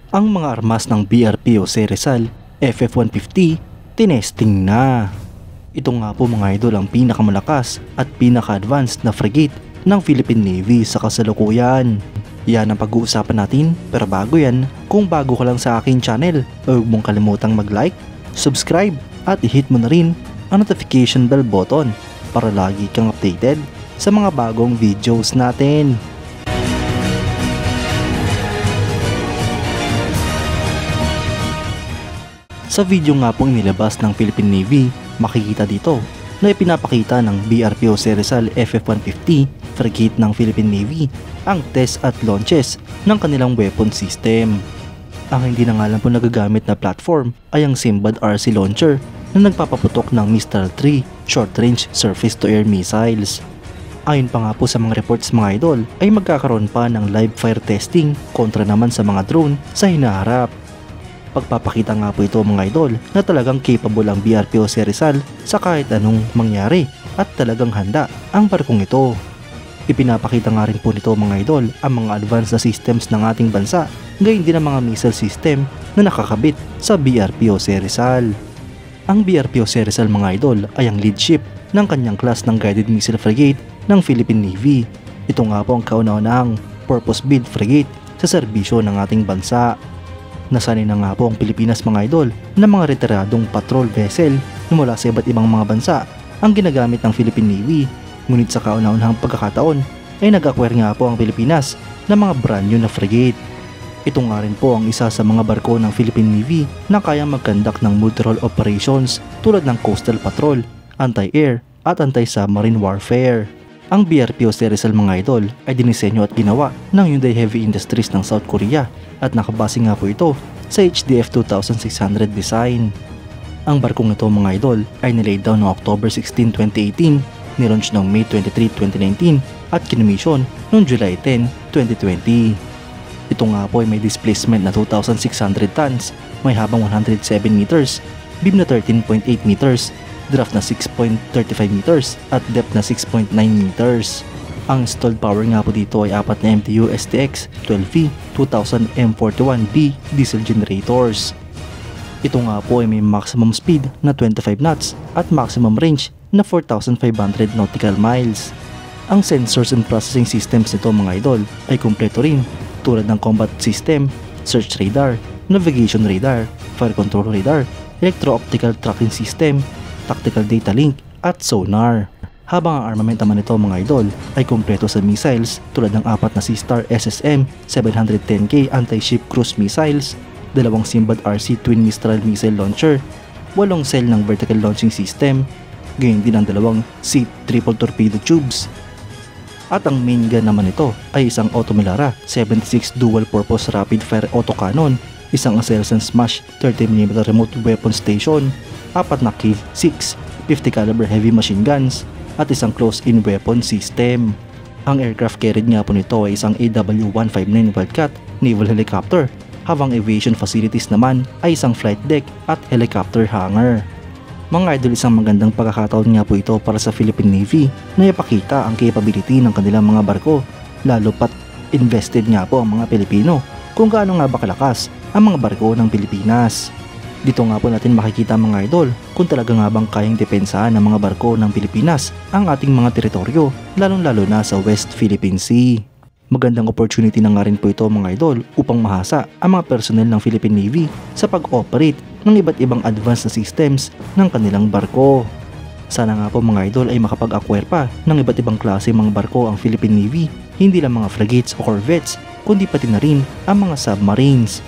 Ang mga armas ng BRP Jose Rizal FF150 tinesting na. Ito nga po mga idol ang pinakamalakas at pinaka-advanced na frigate ng Philippine Navy sa kasalukuyan. Yan ang pag-uusapan natin, pero bago yan, kung bago ka lang sa aking channel, huwag mong kalimutang mag-like, subscribe at i-hit mo na rin ang notification bell button para lagi kang updated sa mga bagong videos natin. Sa video nga pong inilabas ng Philippine Navy, makikita dito na ipinapakita ng BRP Jose Rizal FF150 frigate ng Philippine Navy ang test at launches ng kanilang weapon system. Ang hindi na nga lang po nagagamit na platform ay ang Simbad RC launcher na nagpapaputok ng Mistral 3 short-range surface-to-air missiles. Ayon pa nga po sa mga reports mga idol ay magkakaroon pa ng live fire testing kontra naman sa mga drone sa hinaharap. Pagpapakita nga po ito mga idol na talagang capable ang BRP Jose Rizal sa kahit anong mangyari at talagang handa ang barkong ito. Ipinapakita nga rin po nito mga idol ang mga advanced na systems ng ating bansa, gayon din ang mga missile system na nakakabit sa BRP Jose Rizal. Ang BRP Jose Rizal mga idol ay ang lead ship ng kanyang class ng guided missile frigate ng Philippine Navy. Ito nga po ang kauna-unahang purpose-built frigate sa serbisyo ng ating bansa. Nasanay na nga po ang Pilipinas mga idol na mga retiradong patrol vessel na mula sa iba't ibang mga bansa ang ginagamit ng Philippine Navy. Ngunit sa kauna-unahang pagkakataon ay nag-acquire nga po ang Pilipinas ng mga brand new na frigate. Ito nga rin po ang isa sa mga barko ng Philippine Navy na kayang mag-conduct ng multi-role operations tulad ng coastal patrol, anti-air at anti-submarine warfare. Ang BRP Jose Rizal mga idol ay dinisenyo at ginawa ng Hyundai Heavy Industries ng South Korea at nakabase nga po ito sa HDF 2600 design. Ang barkong ito mga idol ay nilay down noong October 16, 2018, nilaunch noong May 23, 2019 at kinomisyon noong July 10, 2020. Ito nga po ay may displacement na 2,600 tons, may habang 107 meters, beam na 13.8 meters, draft na 6.35 meters at depth na 6.9 meters. Ang installed power nga po dito ay 4 na MTU STX 12V 2000 M41B diesel generators. Ito nga po ay may maximum speed na 25 knots at maximum range na 4,500 nautical miles. Ang sensors and processing systems nito mga idol ay kumpleto rin tulad ng combat system, search radar, navigation radar, fire control radar, electro-optical tracking system, tactical data link at sonar. Habang ang armament naman nito mga idol ay kumpleto sa missiles tulad ng 4 na Seastar SSM 710K anti-ship cruise missiles, 2 Simbad RC twin Mistral missile launcher, 8 cell ng vertical launching system, gayon din ang 2 SEAT triple torpedo tubes. At ang main gun naman nito ay isang Automelara 76 dual purpose rapid fire autocannon, isang Aselsan Smash 30mm remote weapon station, 4 na Cave 6 50 caliber heavy machine guns at isang close-in weapon system. Ang aircraft carried nga po nito ay isang AW159 Wildcat naval helicopter, habang aviation facilities naman ay isang flight deck at helicopter hangar. Mga idol, isang magandang pagkakataon nga po ito para sa Philippine Navy na ipakita ang capability ng kanilang mga barko, lalo pat invested nga po ang mga Pilipino kung gaano nga ba kalakas ang mga barko ng Pilipinas. Dito nga po natin makikita mga idol kung talaga nga bang kayang depensahan ng mga barko ng Pilipinas ang ating mga teritoryo, lalong-lalo na sa West Philippine Sea. Magandang opportunity na nga rin po ito mga idol upang mahasa ang mga personnel ng Philippine Navy sa pag-operate ng iba't ibang advanced na systems ng kanilang barko. Sana nga po mga idol ay makapag-acquire pa ng iba't ibang klase mga barko ang Philippine Navy, hindi lang mga frigates o corvettes, kundi pati na rin ang mga submarines.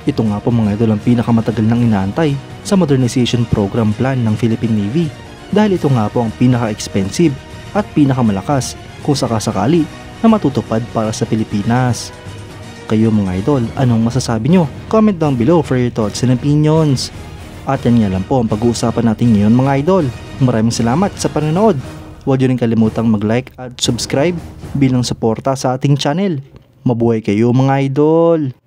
Ito nga po mga idol ang pinakamatagal nang inaantay sa modernization program plan ng Philippine Navy, dahil ito nga po ang pinaka-expensive at pinakamalakas kung sakasakali na matutupad para sa Pilipinas. Kayo mga idol, anong masasabi nyo? Comment down below for your thoughts and opinions. At yan nga lang po ang pag-uusapan natin ngayon mga idol. Maraming salamat sa panonood. Huwag nyo rin kalimutang mag-like at subscribe bilang suporta sa ating channel. Mabuhay kayo mga idol!